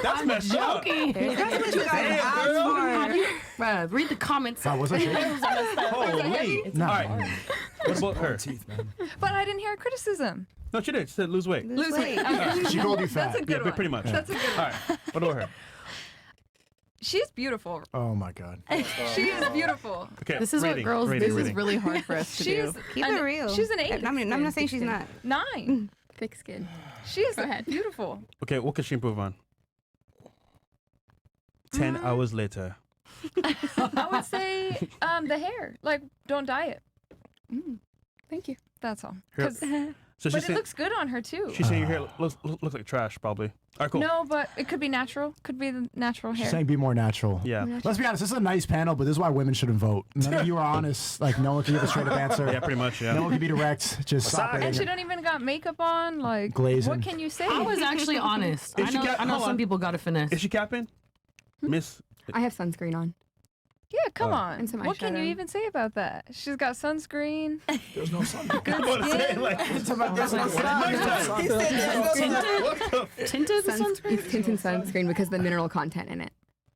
That's messed up. joking. That's what you guys Damn, asked girl. for. Bruh, read the comments. Wow, was I shaking? Holy. No. All right. What about her? Teeth, man. But I didn't hear a criticism. No, she did. She said lose weight. Lose weight. She called you fat. That's a good Yeah, one. pretty much. That's a good All one. right. What about her? She's beautiful. Oh my God. She is beautiful. Okay. This is what rating, girls rating, do. This is rating. really hard for us to She's do. Keep it real. She's an 8. I'm not saying she's not. 9. Thick skin. She's beautiful. Okay, what can she improve on? 10 hours later. I would say the hair. Like, don't dye it. Thank you. That's all. Here- 'Cause- So but she's it looks good on her too. she's saying your hair looks like trash, probably. All right, cool. No, but it could be natural. Could be the natural hair. She's saying be more natural. Yeah. Let's be honest, this is a nice panel, but this is why women shouldn't vote. None of you are honest. Like, no one can give a straight up answer. Yeah, pretty much, yeah. No one can be direct. Just stop And she it. don't even got makeup on. Like, Glazing. what can you say? I was actually honest. If I she know, got- I know hold some on. people got a finesse. Is she capping? Miss? I have sunscreen on. Yeah, come Oh. on. And some What can you eyeshadow. even say about that? She's got sunscreen. There's no sun. I'm about to say, like, Tinted sunscreen? It's tinted sunscreen because of the mineral content in it.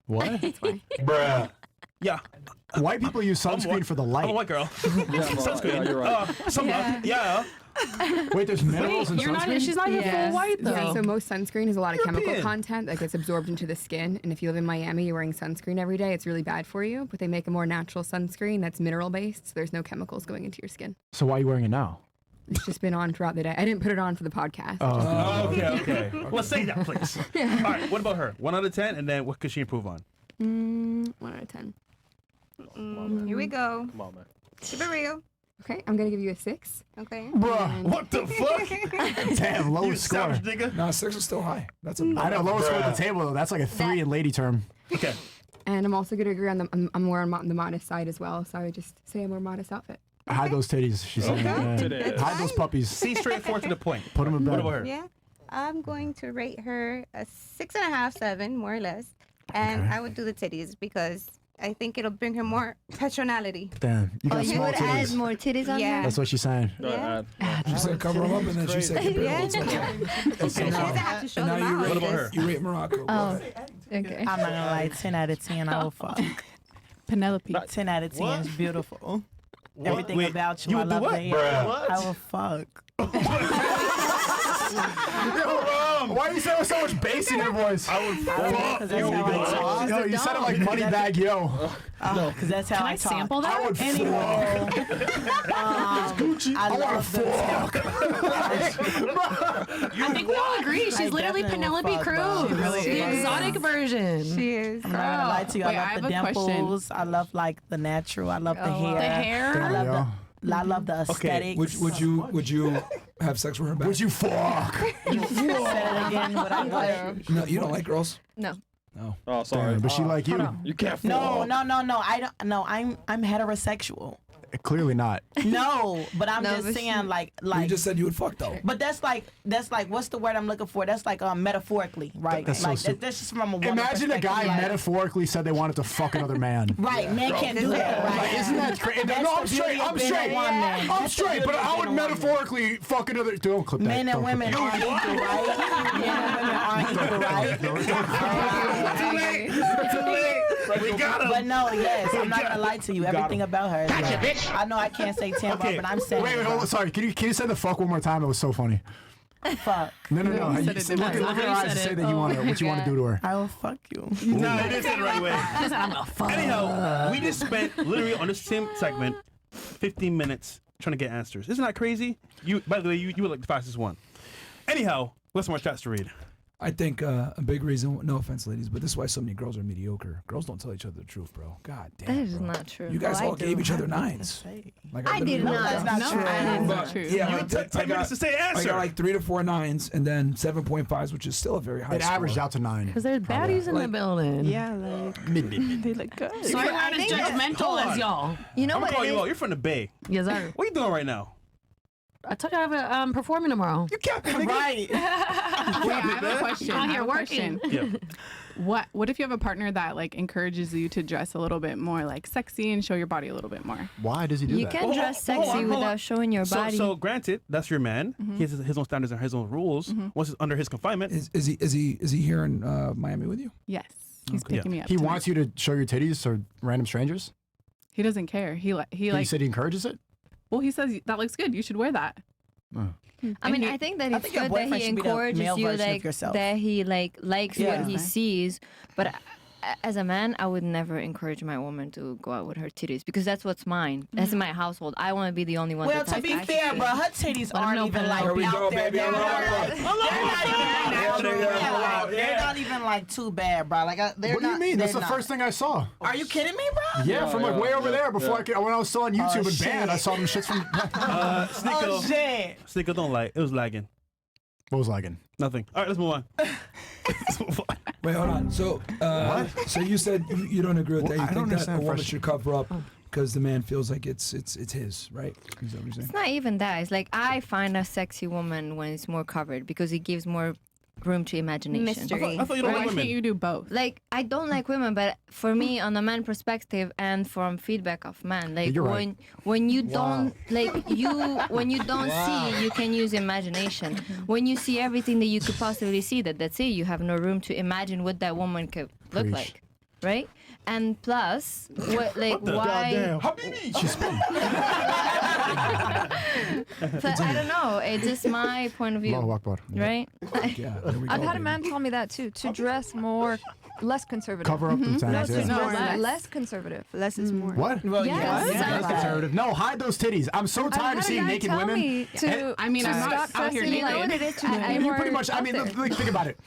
What? That's why. bruh. Yeah. White people use sunscreen for the I'm a light. white girl. Yeah, Sunscreen. you're right. Sunblock. Yeah. Wait, there's minerals in You're not. sunscreen? She's not even Yes. full white though. Yeah, so most sunscreen has a lot of chemical European. content that gets absorbed into the skin. And if you live in Miami, you're wearing sunscreen every day, it's really bad for you. But they make a more natural sunscreen that's mineral based, so there's no chemicals going into your skin. So why are you wearing it now? It's just been on throughout the day. I didn't put it on for the podcast. Oh, okay. Well, say that, please. All right. What about her? 1 out of 10, and then what could she improve on? 1 out of 10. Here we go. Come on, man. Keep it real. Okay, I'm gonna give you a 6. Okay. Bruh, What the fuck? damn, You lowest score. savage nigga. Nah, 6 is still high. That's a I know, lowest score at the table, though. That's like a 3 in lady term. Okay. And I'm also going to agree on I'm more on the modest side as well. So I would just say a more modest outfit. Hide those titties, she's saying. Titties. Hide those puppies. See straightforward to the point. Put them in What bed. about her? Yeah. I'm going to rate her a 6.5, 7, more or less. And I would do the titties because I think it'll bring her more personality. Damn, you got You small would add titties. more titties on Yeah. there? That's what she's saying. Yeah. She said cover them up, and then she said compare Yeah. them. She doesn't have to show And now them you out. rate, What about her? you rate Morocco. Oh, okay. I'm not gonna lie, 10 out of 10, I will fuck. Penelope. 10 out of 10 is beautiful. Everything Wait, about you, you I would do love what? the hair. Bruh. I will fuck. Why do you say with so much bass in your voice? I would Because that's how I talk. Yo, you said it like money bag, yo. Because that's how Can I I talk. sample that? I would Anyway, I love the I think we all agree. She's I literally definitely will Penelope fuck, bro. Cruz, She really the is. exotic version. She is. I'm not gonna lie to you. Wait, I I love have the a question. dimples. I love like the natural. I love the Oh. hair. The hair. There I you love go. I love the aesthetics. Would you have sex with her back? Would you fuck? Say it again, but I would. No, you don't like girls. No. No. Oh, sorry. Damn, but she like you. You can't No. I don't. No, I'm heterosexual. Clearly not. No, but I'm No, just but saying like You just said you would fuck though. But that's like what's the word I'm looking for? That's like metaphorically, right? That's so like stupid. that's just from a woman Imagine a guy perspective, like- metaphorically said they wanted to fuck another man. Right, men can't do that. Right? Like, isn't that crazy? That's No, I'm the straight. beauty of I'm being a straight. woman. I'm That's the straight. But beauty of I would being a woman. metaphorically fuck another. Don't clip that. Men and Don't clip women that. aren't equal, right? Men and women aren't equal, right? Too late. We got him. But no, yes, I'm not gonna lie to you. Everything about her. Is like, I know I can't say 10, Okay. but I'm saying. Wait, hold on. Sorry. Can you say the fuck one more time? It was so funny. Fuck. No. said You it look different. at her eyes and say that you want what you want to do to her. I will fuck you. No, it isn't the right way. Anyhow, we just spent literally on this same segment 15 minutes trying to get answers. Isn't that crazy? You, by the way, you were like the fastest one. Anyhow, let's more chats to read. I think a big reason, no offense, ladies, but this is why so many girls are mediocre. Girls don't tell each other the truth, bro. God damn. That is bro. not true. You guys Well, I all do. gave each other 9s. Like, I did literally not. wrote That's down- not true. That's But, true. yeah, You I took 10 minutes to say I answer. got like 3 to 4 9s and then 7.5s, which is still a very high It averaged score. out to 9. Because there's baddies in the Like- building. Yeah, like they look good. So you're not as think that's- judgmental as y'all. You know I'm what gonna call it you is? out. You're from the Bay. Yes, sir. What are you doing right now? I told you I have a performing tomorrow. You can't be nigga. Right. Wait, I have a question. Out I here have a question. Yeah. What if you have a partner that like encourages you to dress a little bit more like sexy and show your body a little bit more? Why does he do You that? can dress hold on, sexy hold on. without showing your body. So granted, that's your man. He has his own standards and his own rules. Once it's under his confinement, Is he here in Miami with you? Yes, he's Okay. picking me up. He tonight. wants you to show your titties to random strangers? He doesn't care. He He like. said he encourages it? Well, he says that looks good. You should wear that. I mean, And I think that I it's think your good that boyfriend he should be the encourages male you, version of like yourself. that he likes Yeah. what he sees. But as a man, I would never encourage my woman to go out with her titties because that's what's mine. That's in my household. I want to be the only one. Well, that's to be like, fair, bro, her titties Let 'em aren't know, even Penelope. like Here we go, out there. baby. They're All right, not even natural. Yeah, Yeah, like, they're not even like too bad, bro. Like, they're What do you not- mean? That's they're the not. first thing I saw. Are you kidding me, bro? Yeah, from like way over there before when I was still on YouTube and banned, I saw them shits from. Sneako, Oh shit. Sneako, don't lie. It was lagging. What was lagging? Nothing. All right, let's move on. Let's move on. Wait, hold on. So, so you said you don't agree with that. You I don't think that a understand woman fresh- should cover up because the man feels like it's his, right? Is that what you're saying? It's not even that. It's like I find a sexy woman when it's more covered because it gives more room to imagination. Mystery. I thought you don't Why like can't women. you do both? Like I don't like women, but for me, on a man perspective and from feedback of men, like You're right. when you don't when you don't see, you can use imagination. When you see everything that you could possibly see, that's it. You have no room to imagine what that woman could look Preach. like, right? And plus, why? She's spinning. But I don't know. It's just my point of view, Allahu Akbar. right? Yeah, there we go. I've had a baby. man tell me that too, to dress more, less conservative. Cover up the No, tanks. to Yeah. dress less conservative. Less is more. What? Well, Yes. yeah. That's conservative. No, hide those titties. I'm so I've tired had of a seeing guy naked tell women. me to, I mean, to I'm not stop out here dressing You know naked. what like, it is to I- be You more pretty much. I out mean, there. like, think about it.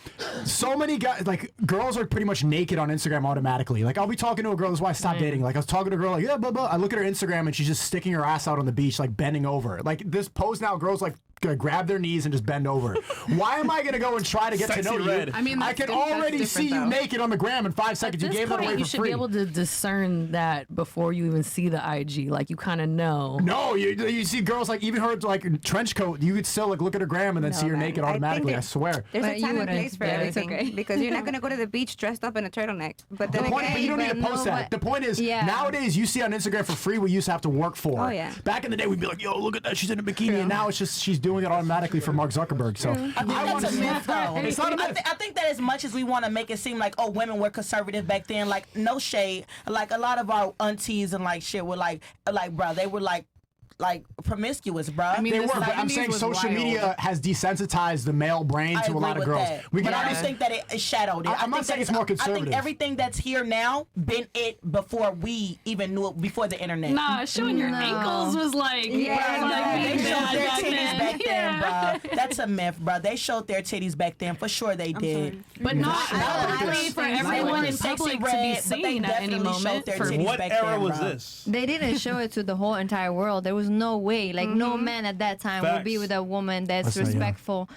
So many guys, like girls, are pretty much naked on Instagram automatically. Like I'll be talking to a girl. That's why I stopped dating. Like I was talking to a girl. Like yeah, blah blah. I look at her Instagram and she's just sticking her ass out on the beach, like bending over. Like this pose now, girls like grab their knees and just bend over. Why am I gonna go and try to get to know Red. you? I mean, I that's can that's already see different, you though. naked on the gram in 5 seconds. You At this gave that point, away you for should free. be able to discern that before you even see the IG. Like you kind of know. No, you see girls like even her like trench coat. You could still like look at her gram and then see her man. naked I think automatically. I that- swear. There's But a you time and wouldn't. place for Yeah, it's everything okay. because you're not gonna go to the beach dressed up in a turtleneck. But then The point, but you don't but need to post no, that. but- The point is, Yeah. nowadays you see on Instagram for free what you used to have to work for. Oh, yeah. Back in the day, we'd be like, "Yo, look at that, she's in a bikini," and now it's just she's doing it automatically for Mark Zuckerberg. So I think want that's to a see myth, though. It's not a myth. I think that as much as we want to make it seem like, oh, women were conservative back then, like, no shade. Like, a lot of our aunties and, like, shit were like, bro, they were, like promiscuous, bro. I mean, They the were, but I'm 70s saying was social wild. media has desensitized the male brain I to a agree lot of with girls. that. We But can I just think that it shadowed it. I'm not think saying that it's more I conservative. think everything that's here now been it before we even knew it, before the internet. Nah, showing your No. ankles was like, Yeah, like they being showed bad their back titties then. back then, Yeah. bro. That's a myth, bro. They showed their titties back then, for sure they did. But not I publicly for think everyone in Sexy public to be Red, but they seen at any definitely showed moment. their For titties What back era then, was bro. this? They didn't show it to the whole entire world. There was no way. Like no man at that time would be Facts. with a woman that's That's not- yeah. respectful.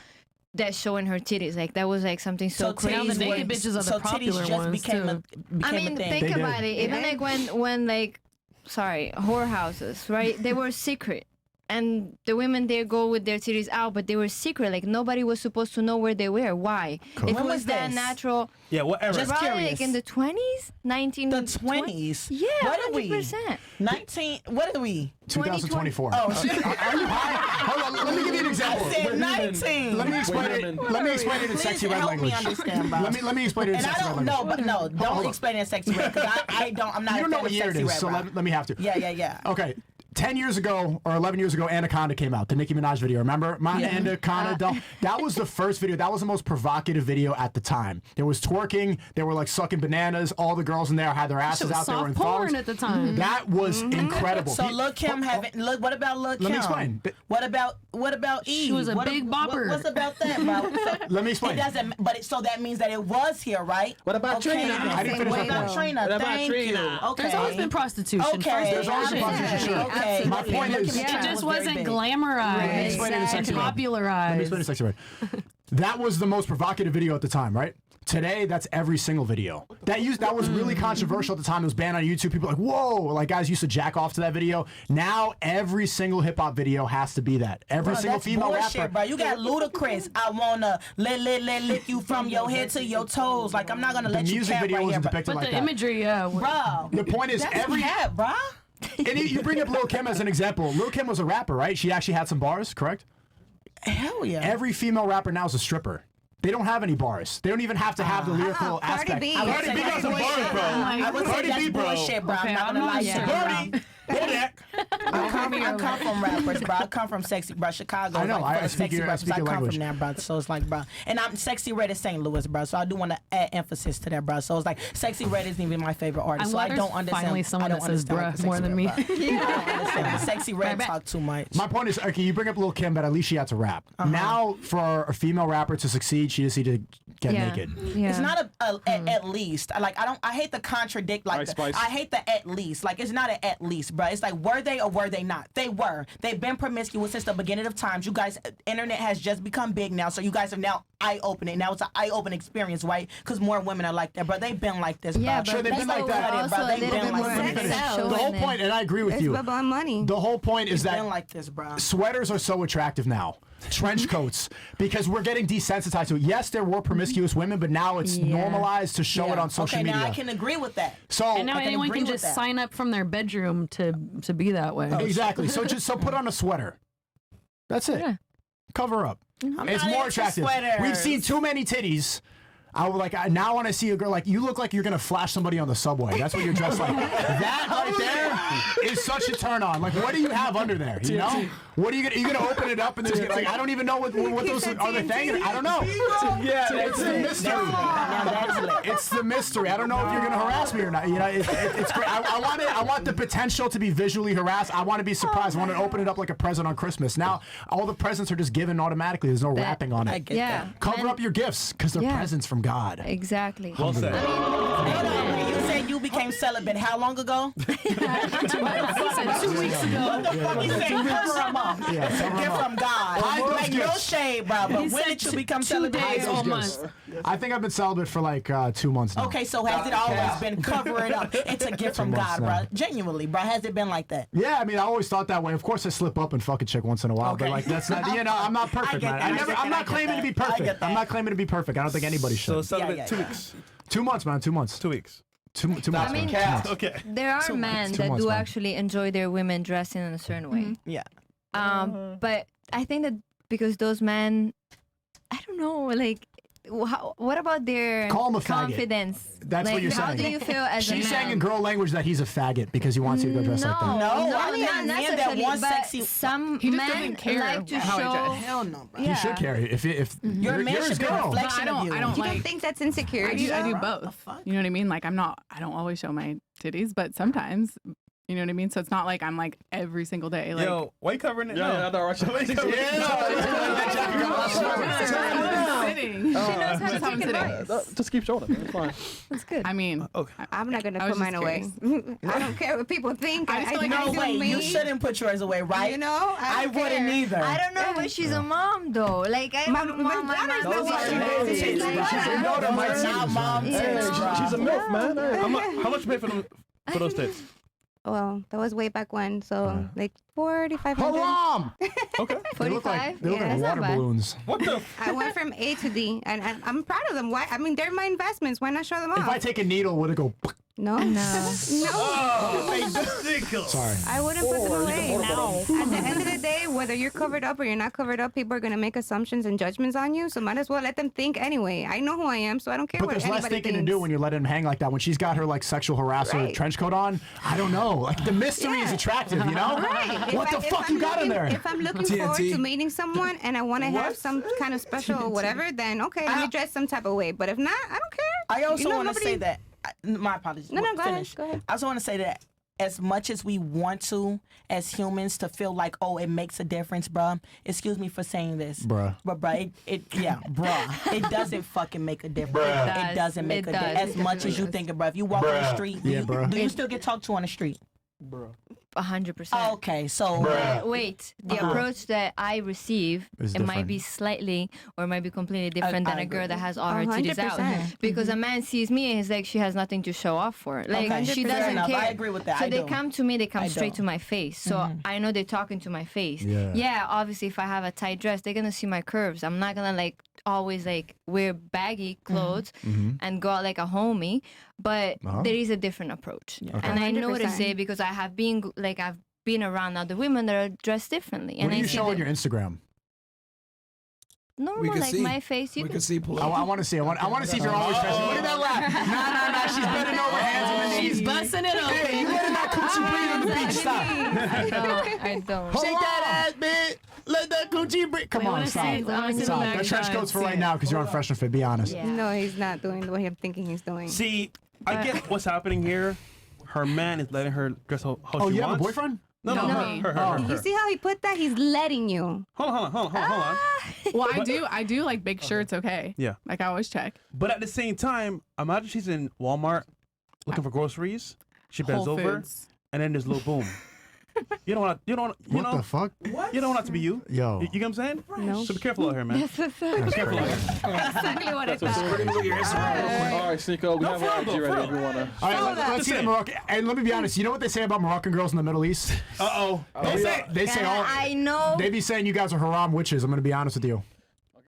That's showing her titties. Like that was like something so crazy. Now the naked were- bitches are the so popular titties just ones, became too. I mean, a thing. think They did. about it. Even like when like, sorry, whorehouses, right? They were secret. And the women there go with their titties out, but they were secret. Like nobody was supposed to know where they were. Why? If it When was was that this? natural, Yeah, what era? Just probably curious. like in the 20s, 19. The 20s. Yeah, What are we? 100%. 19. What are we? 2024. Oh shit. Are you high? Hold on, let me give you an example. I said 19. Let me explain it. Let me explain it in Please sexy red help me language. understand, bro. Let me explain it in And I sexy red don't language. know, but no, hold don't on. explain it in sexy red because I'm not. You don't a know fan what of year it sexy is, red, so bro. let me have to. Yeah. Okay. 10 years ago or 11 years ago, Anaconda came out, the Nicki Minaj video. Remember? My Anaconda doll. That was the first video. That was the most provocative video at the time. There was twerking. They were like sucking bananas. All the girls in there had their asses was out. They were in soft porn thongs. at the time. That was incredible. So Lil Kim haven't. Look, what about Lil Kim? Let me explain. What about Eve? She was a What big bopper. What's about that, bro? So, Let me explain. It doesn't. But it, so that means that it was here, right? What about Trina? then. I didn't finish What that about point. Trina? What about Thank Trina? you. Okay. There's always been prostitution. Okay. There's always been prostitution, sure. Okay. My point is- It just wasn't Let me glamorized explain it in and sexy red. Let me popularized. explain it in sexy red. That was the most provocative video at the time, right? Today, that's every single video. That was really controversial at the time. It was banned on YouTube. People were like, whoa, like guys used to jack off to that video. Now every single hip hop video has to be that. Every single That's female bullshit, rapper. bro. You got Ludacris. I wanna lick you from your head to your toes. Like I'm not gonna The let you music cap video right here, wasn't bro. depicted But like the that. imagery, yeah. Bro, The point is that's every. cap, bro. And you bring up Lil Kim as an example. Lil Kim was a rapper, right? She actually had some bars, correct? Hell yeah. Every female rapper now is a stripper. They don't have any bars. They don't even have to have the lyrical Cardi aspect. B. Cardi B got some bars, bro. I would say Cardi that's B, bro. bullshit, bro. I'm Okay, not I'm gonna not lie sure. to you, bro. Birdie, Kodak. I come from rappers, bro. I come from sexy, bro. Chicago. I know, Like, I for the speak sexy your- I rappers. speak I your come language. from there, bro. So it's like, bro. And I'm sexy red is St. Louis, bro. So I do want to add emphasis to that, bro. So it's like sexy red isn't even my favorite artist. I'm So I glad don't there's understand. finally someone I don't that says understand, like, bruh the more sexy than red, me. bro. I don't understand. The sexy red back. talk too much. My point is, okay, you bring up Lil Kim, but at least she had to rap. Now, for a female rapper to succeed, she just need to get Yeah. naked. Yeah. It's not at least. Like I hate to contradict. Like Ice Spice. I hate the at least. Like it's not an at least, bro. It's like were they or were they not? They were. They've been promiscuous since the beginning of times. You guys, internet has just become big now, so you guys are now eye-opening. Now it's an eye-opening experience, right? Because more women are like that, bro. They've been like this, bro. Yeah, Sure, but they've that's been like the that. word also Bro, a they've little been bit like more that. Let me finish. sexual The whole in it. point, and I agree with It's you. about money. The whole point is Been that like this, bro. sweaters are so attractive now. Trench coats, because we're getting desensitized to it. Yes, there were promiscuous women, but now it's Yeah. normalized to show it on social okay, media. now I can agree with that. So And now I can anyone agree can with just that. sign up from their bedroom to be that way. exactly. So put on a sweater. That's it. Yeah. Cover up. I'm It's not more into attractive. sweaters. We've seen too many titties. Now when I see a girl, like, you look like you're gonna flash somebody on the subway. That's what you're dressed like. That right there is such a turn on. Like, what do you have under there? You know? What are you gonna open it up and there's like, I don't even know what those are the thing. I don't know. Yeah, It's the mystery. It's the mystery. I don't know if you're gonna harass me or not. You know, it's great. I want the potential to be visually harassed. I want to be surprised. I want to open it up like a present on Christmas. Now all the presents are just given automatically. There's no wrapping on I it. get Yeah. that. Cover And- up your gifts because they're Yeah. presents from God. Exactly. Well said. Hold on, you said became celibate how long ago? 2 weeks ago. What the fuck you saying? Cover him up. Gift from God. Like no shade, bro. But when did you become celibate? 2 days or months. I think I've been celibate for like 2 months now. Okay, so has it always been covering up? It's a gift from God, bro. Genuinely, bro. Has it been like that? Yeah, I mean, I always thought that way. Of course, I slip up and fuck a chick once in a while, but like that's not. I'm not perfect, man. I'm not claiming to be perfect. I'm not claiming to be perfect. I don't think anybody should. So celibate 2 weeks. 2 months, man. 2 months. 2 weeks. Two months. I mean, Okay. there are men that do actually enjoy their women dressing in a certain way. Yeah. But I think that because those men, I don't know, like, what about their Call him a faggot. confidence? That's like, what you're how saying. do you feel as a man? She's saying in girl language that he's a faggot because he wants you to go dress like that. No, not men that necessarily, want but sexy. some He just men doesn't care like to how I show. dress. Hell no, bro. He should carry if Your man you're his should be a girl. But reflection I of you. don't You like. don't think that's insecurity? I do though? both. You know what I mean? Like I don't always show my titties, but sometimes. You know what I mean? So it's not like I'm like every single day. Like, Yo, why you covering it? Yeah, I know, right? sitting. She knows how to That's how I'm take sitting. advice. Just keep showing it. It's fine. That's good. I mean, I'm not gonna I was put mine just away. I don't care what people think. I just feel like No do way. me. You shouldn't put yours away, right? You know, I don't wouldn't care. either. I don't know, but she's a mom though. Like I My- don't want my my mom. daughter's to not be one. like- She's like- No, that might Not mom seem- tits, bro. She's a MILF, man. Hey. How much you pay for those tits? Well, that was way back when, so like 4,500. Haram! Okay. They look like 45? they look Yeah, like that's not water bad. balloons. What the? I went from A to D, and I'm proud of them. Why? I mean, they're my investments. Why not show them off? If I take a needle, would it go? No. No. Sorry. I wouldn't put them away. No. At the end of the day, whether you're covered up or you're not covered up, people are going to make assumptions and judgments on you. So might as well let them think anyway. I know who I am, so I don't care But what there's less anybody thinking to thinks. do when you're letting him hang like that. When she's got her like sexual harasser Right. trench coat on, I don't know. Like the mystery is attractive, you know? Right. What the fuck you got in there? If I'm looking forward to meeting someone and I want to have some kind of special whatever, then okay, let me dress some type of way. But if not, I don't care. I also You know, want to nobody- say that. My apologies. No, go ahead. Finish. Go ahead. I also want to say that as much as we want to, as humans, to feel like, oh, it makes a difference, bruh. Excuse me for saying this. Bruh. But, bruh, bruh. It doesn't fucking make a difference. Bruh. It doesn't make a difference. As much as you think it, bruh. If you walk on the street, Yeah, bruh. do you still get talked to on the street? 100%. Okay, so Wait, the approach that I receive, Is it might different. be slightly or it might be completely different than a girl that has all her titties out. 100%. Because a man sees me and he's like, she has nothing to show off for. Like, Okay. she Fair doesn't enough. care. I agree with that. So I they do. come to me, they come I straight do. to my face. So I know they're talking to my face. Yeah. Obviously, if I have a tight dress, they're going to see my curves. I'm not going to like always like wear baggy clothes and go out like a homie. But there is a different approach. And I notice 100%. it because I've been around other women that are dressed differently. What And do I you see show on that your Instagram? normal, can like see. my face. You We can can see. Pull I up. want to see. I want to see if you're always dressed. Look at that laugh. Nah. She's bending over, hands on the knees. She's busting it open. Hey, you letting that coochie breathe on the beach? Stop. I don't. Shake that ass, bitch. Let that coochie breathe. Come I on, wanna stop. see it. I wanna see the Stop. back That trench side. coat's for See right it. now because you're on Fresh and Fit. Be honest. Yeah. No, he's not doing the way I'm thinking he's doing. See, I get what's happening here. Her man is letting her dress how Oh, she you have a wants. boyfriend? No, her. You see how he put that? He's letting you. Hold on. well, I do like big shirts. Okay. Yeah. Like I always check. But at the same time, imagine she's in Walmart looking for groceries. She bends Whole over, Foods. and then there's a little boom. You don't want. What the fuck? You don't want that to be you. Yo. You get what I'm saying? No. So be careful out here, man. Be careful out here. Exactly what I All right, Sneako, we have our IG ready if you want to. All right, let's see the Moroccan. And let me be honest. You know what they say about Moroccan girls in the Middle East? Uh-oh. They say all. I know. They be saying you guys are haram witches. I'm gonna be honest with you.